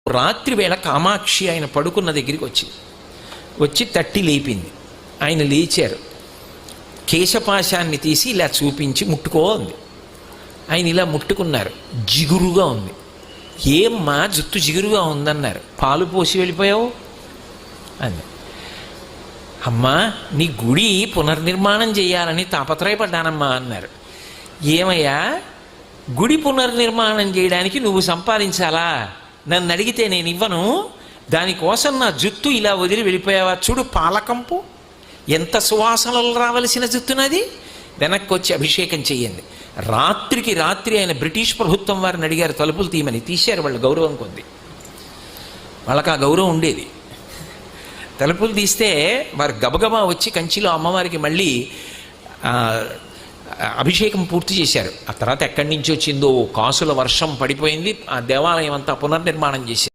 రాత్రి వేళ కామాక్షి ఆయన పడుకున్న దగ్గరికి వచ్చి తట్టి లేపింది. ఆయన లేచారు. కేశపాశాన్ని తీసి ఇలా చూపించి ముట్టుకో అంది. ఆయన ఇలా ముట్టుకున్నారు. జిగురుగా ఉంది. ఏమ్మా జుట్టు జిగురుగా ఉందన్నారు. పాలు పోసి వెళ్ళిపోయావు అంది. అమ్మా నీ గుడి పునర్నిర్మాణం చేయాలని తాపత్రయపడ్డానమ్మా అన్నారు. ఏమయ్యా గుడి పునర్నిర్మాణం చేయడానికి నువ్వు సంపాదించాలా? నన్ను అడిగితే నేను ఇవ్వను. దానికోసం నా జుత్తు ఇలా వదిలి వెళ్ళిపోయావా? చూడు పాలకంపు ఎంత సువాసనలు రావలసిన జుత్తునది. వెనక్కి వచ్చి అభిషేకం చెయ్యండి. రాత్రికి రాత్రి ఆయన బ్రిటిష్ ప్రభుత్వం వారిని అడిగారు తలుపులు తీయమని. తీశారు. వాళ్ళు గౌరవం కొద్ది, వాళ్ళకి ఆ గౌరవం ఉండేది. తలుపులు తీస్తే వారు గబగబా వచ్చి కంచిలో అమ్మవారికి మళ్ళీ అభిషేకం పూర్తి చేశారు. ఆ తర్వాత ఎక్కడి నుంచి వచ్చిందో కాసుల వర్షం పడిపోయింది. ఆ దేవాలయం అంతా పునర్నిర్మాణం చేశారు.